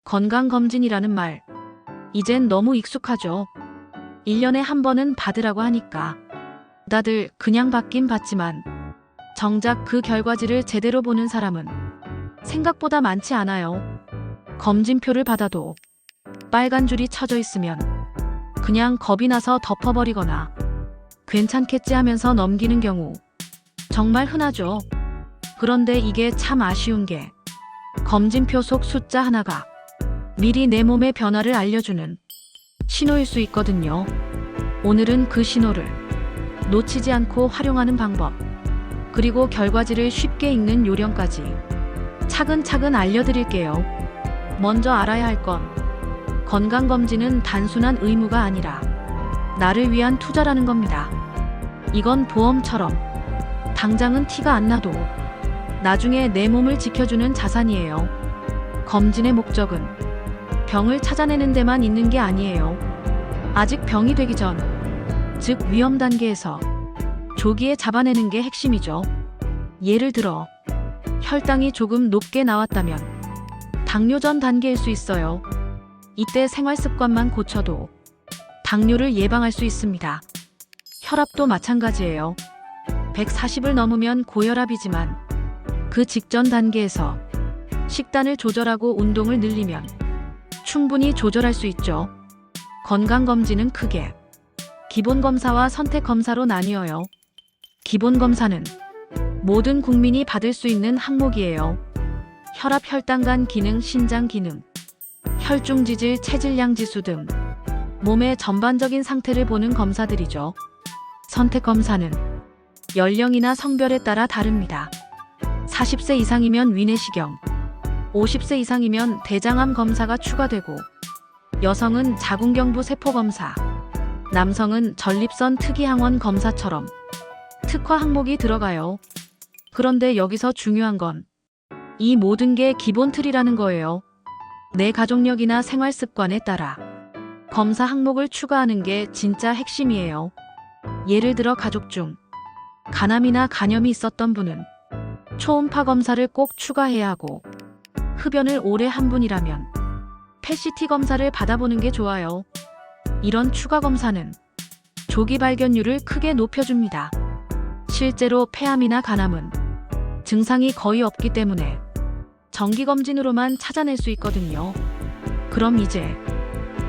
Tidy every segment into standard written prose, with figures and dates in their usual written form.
건강검진이라는 말, 이젠 너무 익숙하죠. 1년에 한 번은 받으라고 하니까. 다들 그냥 받긴 받지만 정작 그 결과지를 제대로 보는 사람은 생각보다 많지 않아요. 검진표를 받아도 빨간 줄이 쳐져 있으면 그냥 겁이 나서 덮어버리거나 괜찮겠지 하면서 넘기는 경우 정말 흔하죠. 그런데 이게 참 아쉬운 게 검진표 속 숫자 하나가 미리 내 몸의 변화를 알려주는 신호일 수 있거든요. 오늘은 그 신호를 놓치지 않고 활용하는 방법, 그리고 결과지를 쉽게 읽는 요령까지 차근차근 알려드릴게요. 먼저 알아야 할 건 건강검진은 단순한 의무가 아니라 나를 위한 투자라는 겁니다. 이건 보험처럼 당장은 티가 안 나도 나중에 내 몸을 지켜주는 자산이에요. 검진의 목적은 병을 찾아내는 데만 있는 게 아니에요. 아직 병이 되기 전, 즉 위험 단계에서 조기에 잡아내는 게 핵심이죠. 예를 들어 혈당이 조금 높게 나왔다면 당뇨전 단계일 수 있어요. 이때 생활 습관만 고쳐도 당뇨를 예방할 수 있습니다. 혈압도 마찬가지예요. 140을 넘으면 고혈압이지만 그 직전 단계에서 식단을 조절하고 운동을 늘리면 충분히 조절할 수 있죠. 건강검진은 크게 기본검사와 선택검사로 나뉘어요. 기본검사는 모든 국민이 받을 수 있는 항목이에요. 혈압, 혈당간 기능, 신장 기능, 혈중 지질, 체질량 지수 등 몸의 전반적인 상태를 보는 검사들이죠. 선택검사는 연령이나 성별에 따라 다릅니다. 40세 이상이면 위내시경, 50세 이상이면 대장암 검사가 추가되고, 여성은 자궁경부 세포검사, 남성은 전립선 특이항원 검사처럼 특화 항목이 들어가요. 그런데 여기서 중요한 건 이 모든 게 기본 틀이라는 거예요. 내 가족력이나 생활 습관에 따라 검사 항목을 추가하는 게 진짜 핵심이에요. 예를 들어 가족 중 간암이나 간염이 있었던 분은 초음파 검사를 꼭 추가해야 하고, 흡연을 오래 한 분이라면 PET 검사를 받아보는 게 좋아요. 이런 추가 검사는 조기 발견율을 크게 높여줍니다. 실제로 폐암이나 간암은 증상이 거의 없기 때문에 정기검진으로만 찾아낼 수 있거든요. 그럼 이제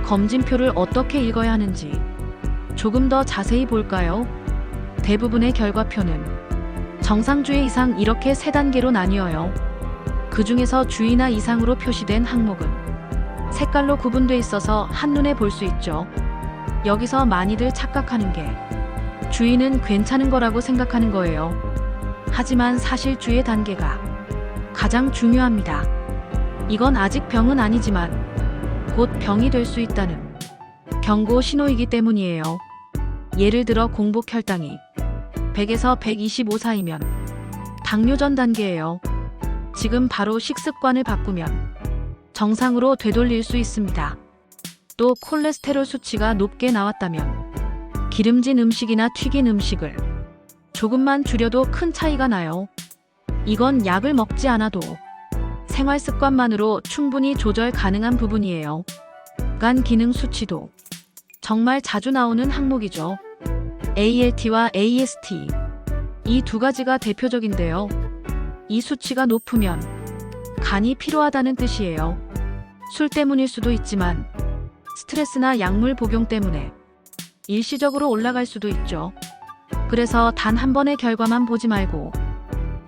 검진표를 어떻게 읽어야 하는지 조금 더 자세히 볼까요? 대부분의 결과표는 정상주의 이상 이렇게 3단계로 나뉘어요. 그 중에서 주의나 이상으로 표시된 항목은 색깔로 구분돼 있어서 한눈에 볼 수 있죠. 여기서 많이들 착각하는 게 주의는 괜찮은 거라고 생각하는 거예요. 하지만 사실 주의 단계가 가장 중요합니다. 이건 아직 병은 아니지만 곧 병이 될 수 있다는 경고 신호이기 때문이에요. 예를 들어 공복 혈당이 100에서 125 사이면 당뇨전 단계예요. 지금 바로 식습관을 바꾸면 정상으로 되돌릴 수 있습니다. 또 콜레스테롤 수치가 높게 나왔다면 기름진 음식이나 튀긴 음식을 조금만 줄여도 큰 차이가 나요. 이건 약을 먹지 않아도 생활 습관만으로 충분히 조절 가능한 부분이에요. 간 기능 수치도 정말 자주 나오는 항목이죠. ALT와 AST, 이 두 가지가 대표적인데요. 이 수치가 높으면 간이 필요하다는 뜻이에요. 술 때문일 수도 있지만 스트레스나 약물 복용 때문에 일시적으로 올라갈 수도 있죠. 그래서 단 한 번의 결과만 보지 말고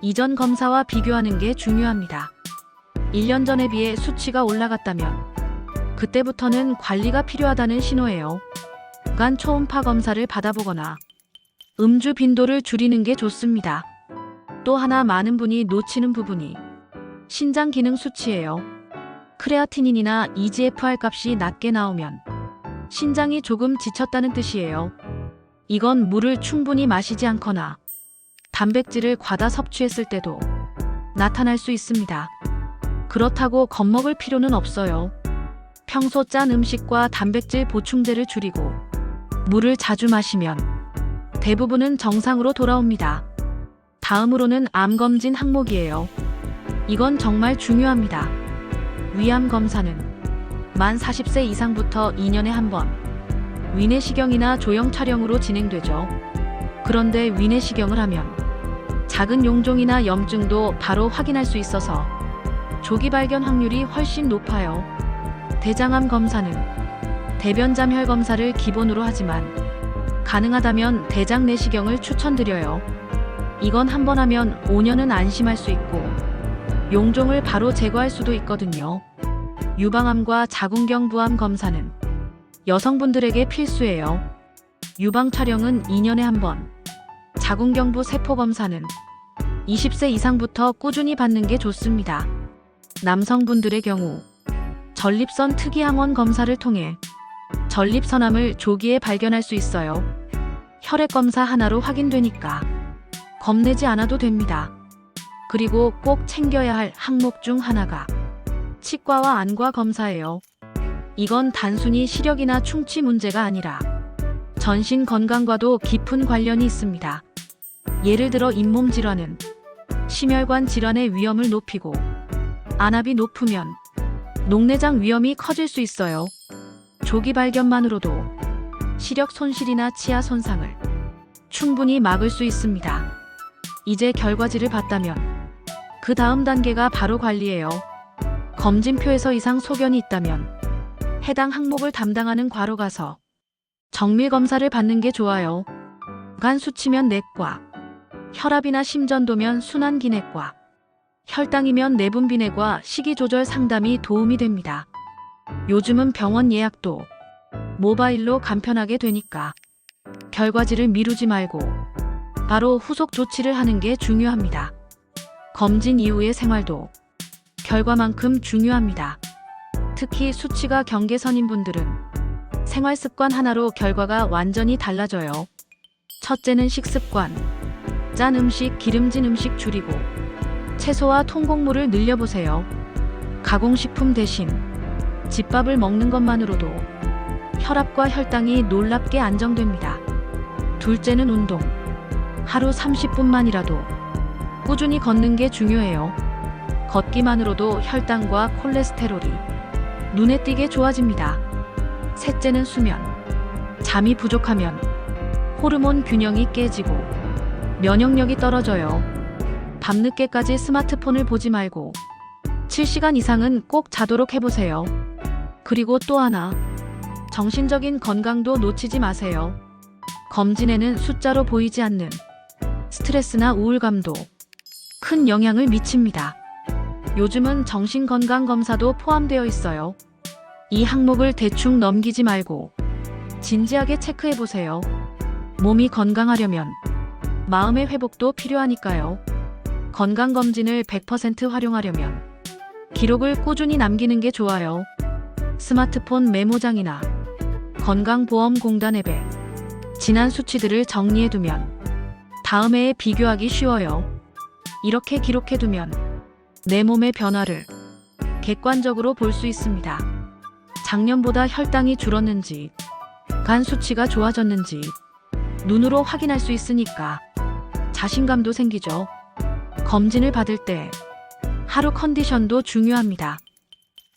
이전 검사와 비교하는 게 중요합니다. 1년 전에 비해 수치가 올라갔다면 그때부터는 관리가 필요하다는 신호예요. 간 초음파 검사를 받아보거나 음주 빈도를 줄이는 게 좋습니다. 또 하나 많은 분이 놓치는 부분이 신장 기능 수치예요. 크레아티닌이나 EGFR 값이 낮게 나오면 신장이 조금 지쳤다는 뜻이에요. 이건 물을 충분히 마시지 않거나 단백질을 과다 섭취했을 때도 나타날 수 있습니다. 그렇다고 겁먹을 필요는 없어요. 평소 짠 음식과 단백질 보충제를 줄이고 물을 자주 마시면 대부분은 정상으로 돌아옵니다. 다음으로는 암검진 항목이에요. 이건 정말 중요합니다. 위암 검사는 만 40세 이상부터 2년에 한 번 위내시경이나 조형 촬영으로 진행되죠. 그런데 위내시경을 하면 작은 용종이나 염증도 바로 확인할 수 있어서 조기 발견 확률이 훨씬 높아요. 대장암 검사는 대변잠혈 검사를 기본으로 하지만 가능하다면 대장 내시경을 추천드려요. 이건 한 번 하면 5년은 안심할 수 있고 용종을 바로 제거할 수도 있거든요. 유방암과 자궁경부암 검사는 여성분들에게 필수예요. 유방 촬영은 2년에 한 번, 자궁경부 세포 검사는 20세 이상부터 꾸준히 받는 게 좋습니다. 남성분들의 경우 전립선 특이항원 검사를 통해 전립선암을 조기에 발견할 수 있어요. 혈액 검사 하나로 확인되니까 겁내지 않아도 됩니다. 그리고 꼭 챙겨야 할 항목 중 하나가 치과와 안과 검사예요. 이건 단순히 시력이나 충치 문제가 아니라 전신 건강과도 깊은 관련이 있습니다. 예를 들어 잇몸 질환은 심혈관 질환의 위험을 높이고 안압이 높으면 녹내장 위험이 커질 수 있어요. 조기 발견만으로도 시력 손실이나 치아 손상을 충분히 막을 수 있습니다. 이제 결과지를 봤다면 그 다음 단계가 바로 관리예요. 검진표에서 이상 소견이 있다면 해당 항목을 담당하는 과로 가서 정밀 검사를 받는 게 좋아요. 간 수치면 내과, 혈압이나 심전도면 순환기내과, 혈당이면 내분비내과 식이조절 상담이 도움이 됩니다. 요즘은 병원 예약도 모바일로 간편하게 되니까 결과지를 미루지 말고 바로 후속 조치를 하는 게 중요합니다. 검진 이후의 생활도 결과만큼 중요합니다. 특히 수치가 경계선인 분들은 생활 습관 하나로 결과가 완전히 달라져요. 첫째는 식습관. 짠 음식, 기름진 음식 줄이고 채소와 통곡물을 늘려보세요. 가공식품 대신 집밥을 먹는 것만으로도 혈압과 혈당이 놀랍게 안정됩니다. 둘째는 운동. 하루 30분만이라도 꾸준히 걷는 게 중요해요. 걷기만으로도 혈당과 콜레스테롤이 눈에 띄게 좋아집니다. 셋째는 수면. 잠이 부족하면 호르몬 균형이 깨지고 면역력이 떨어져요. 밤늦게까지 스마트폰을 보지 말고 7시간 이상은 꼭 자도록 해보세요. 그리고 또 하나, 정신적인 건강도 놓치지 마세요. 검진에는 숫자로 보이지 않는 스트레스나 우울감도 큰 영향을 미칩니다. 요즘은 정신건강검사도 포함되어 있어요. 이 항목을 대충 넘기지 말고 진지하게 체크해보세요. 몸이 건강하려면 마음의 회복도 필요하니까요. 건강검진을 100% 활용하려면 기록을 꾸준히 남기는 게 좋아요. 스마트폰 메모장이나 건강보험공단 앱에 지난 수치들을 정리해두면 다음 해에 비교하기 쉬워요. 이렇게 기록해두면 내 몸의 변화를 객관적으로 볼 수 있습니다. 작년보다 혈당이 줄었는지, 간 수치가 좋아졌는지 눈으로 확인할 수 있으니까 자신감도 생기죠. 검진을 받을 때 하루 컨디션도 중요합니다.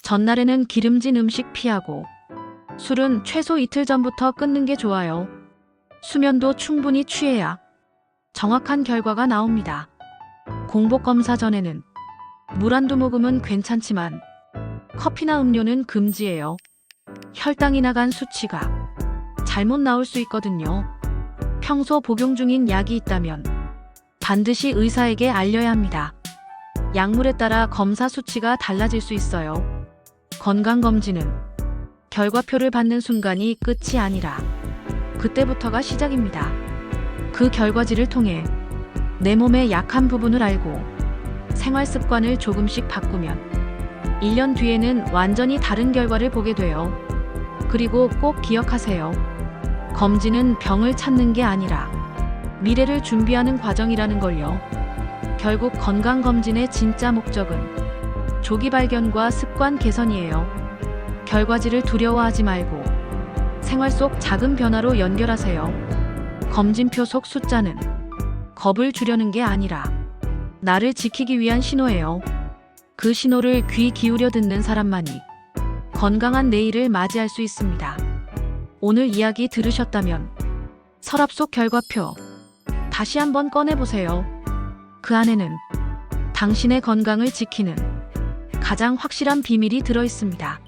전날에는 기름진 음식 피하고 술은 최소 이틀 전부터 끊는 게 좋아요. 수면도 충분히 취해야 정확한 결과가 나옵니다. 공복검사 전에는 물 한두 모금은 괜찮지만 커피나 음료는 금지예요. 혈당이 나간 수치가 잘못 나올 수 있거든요. 평소 복용 중인 약이 있다면 반드시 의사에게 알려야 합니다. 약물에 따라 검사 수치가 달라질 수 있어요. 건강검진은 결과표를 받는 순간이 끝이 아니라 그때부터가 시작입니다. 그 결과지를 통해 내 몸의 약한 부분을 알고 생활 습관을 조금씩 바꾸면 1년 뒤에는 완전히 다른 결과를 보게 돼요. 그리고 꼭 기억하세요. 검진은 병을 찾는 게 아니라 미래를 준비하는 과정이라는 걸요. 결국 건강검진의 진짜 목적은 조기 발견과 습관 개선이에요. 결과지를 두려워하지 말고 생활 속 작은 변화로 연결하세요. 검진표 속 숫자는 겁을 주려는 게 아니라 나를 지키기 위한 신호예요. 그 신호를 귀 기울여 듣는 사람만이 건강한 내일을 맞이할 수 있습니다. 오늘 이야기 들으셨다면 서랍 속 결과표 다시 한번 꺼내보세요. 그 안에는 당신의 건강을 지키는 가장 확실한 비밀이 들어 있습니다.